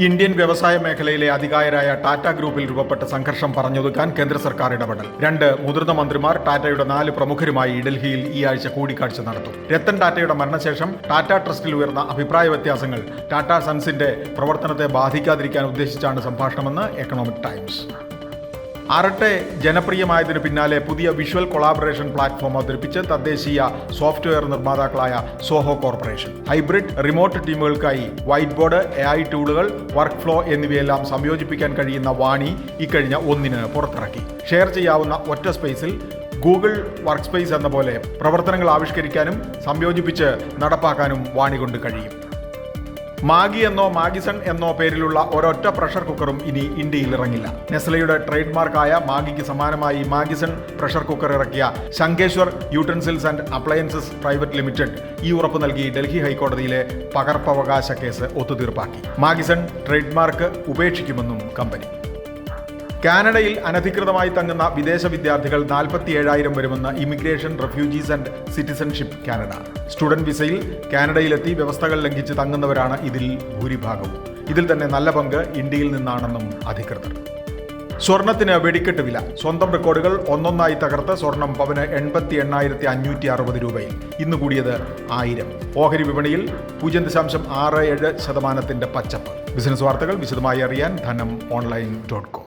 Indian വ്യവസായ മേഖലയിലെ അധികായരായ ടാറ്റ ഗ്രൂപ്പിൽ രൂപപ്പെട്ട സംഘർഷം പറഞ്ഞൊതുക്കാൻ കേന്ദ്ര സർക്കാർ ഇടപെടൽ. 2 മുതിർന്ന മന്ത്രിമാർ ടാറ്റയുടെ 4 പ്രമുഖരുമായി ഡൽഹിയിൽ ഈ ആഴ്ച കൂടിക്കാഴ്ച നടത്തും. രത്തൻ ടാറ്റയുടെ മരണശേഷം ടാറ്റ ട്രസ്റ്റിൽ ഉയർന്ന അഭിപ്രായ വ്യത്യാസങ്ങൾ ടാറ്റ സൺസിന്റെ പ്രവർത്തനത്തെ ബാധിക്കാതിരിക്കാൻ ഉദ്ദേശിച്ചാണ് സംഭാഷണമെന്ന് എക്കണോമിക് ടൈംസ്. ആറട്ടെ ജനപ്രിയമായതിനു പിന്നാലെ പുതിയ വിഷ്വൽ കൊളാബറേഷൻ പ്ലാറ്റ്ഫോം അവതരിപ്പിച്ച് തദ്ദേശീയ സോഫ്റ്റ്വെയർ നിർമ്മാതാക്കളായ സോഹോ കോർപ്പറേഷൻ. ഹൈബ്രിഡ് റിമോട്ട് ടീമുകൾക്കായി വൈറ്റ് ബോർഡ്, AI ടൂളുകൾ, വർക്ക് ഫ്ലോ എന്നിവയെല്ലാം സംയോജിപ്പിക്കാൻ കഴിയുന്ന വാണി ഇക്കഴിഞ്ഞ 1-ന് പുറത്തിറക്കി. ഷെയർ ചെയ്യാവുന്ന ഒറ്റ സ്പേസിൽ ഗൂഗിൾ വർക്ക് സ്പേസ് എന്ന പോലെ പ്രവർത്തനങ്ങൾ ആവിഷ്കരിക്കാനും സംയോജിപ്പിച്ച് നടപ്പാക്കാനും വാണി കൊണ്ട് കഴിയും. മാഗി എന്നോ മാഗിസൺ എന്നോ പേരിലുള്ള ഒരൊറ്റ പ്രഷർ കുക്കറും ഇനി ഇന്ത്യയിൽ ഇറങ്ങില്ല. നെസ്ലയുടെ ട്രേഡ് മാർക്കായ മാഗിക്ക് സമാനമായി മാഗിസൺ പ്രഷർ കുക്കർ ഇറക്കിയ Shankeshwar utensils and appliances private limited ഈ ഉറപ്പ് നൽകി ഡൽഹി ഹൈക്കോടതിയിലെ പകർപ്പവകാശ കേസ് ഒത്തുതീർപ്പാക്കി. മാഗിസൺ ട്രേഡ് മാർക്ക് ഉപേക്ഷിക്കുമെന്നും കമ്പനി. കാനഡയിൽ അനധികൃതമായി തങ്ങുന്ന വിദേശ വിദ്യാർത്ഥികൾ 47,000 വരുമെന്ന് immigration, refugees and citizenship Canada. Student വിസയിൽ കാനഡയിലെത്തി വ്യവസ്ഥകൾ ലംഘിച്ച് തങ്ങുന്നവരാണ് ഇതിൽ ഭൂരിഭാഗവും. ഇതിൽ തന്നെ നല്ല പങ്ക് ഇന്ത്യയിൽ നിന്നാണെന്നും അധികൃതർ. സ്വർണത്തിന് വെടിക്കെട്ട് വില. സ്വന്തം റെക്കോർഡുകൾ ഒന്നൊന്നായി തകർത്ത് സ്വർണം പവന് 88,560 രൂപയിൽ. ഇന്ന് കൂടിയത് 1000. ഓഹരി വിപണിയിൽ 0.67% പച്ചപ്പ്. ബിസിനസ് വാർത്തകൾ വിശദമായി അറിയാൻ ധനം online.com.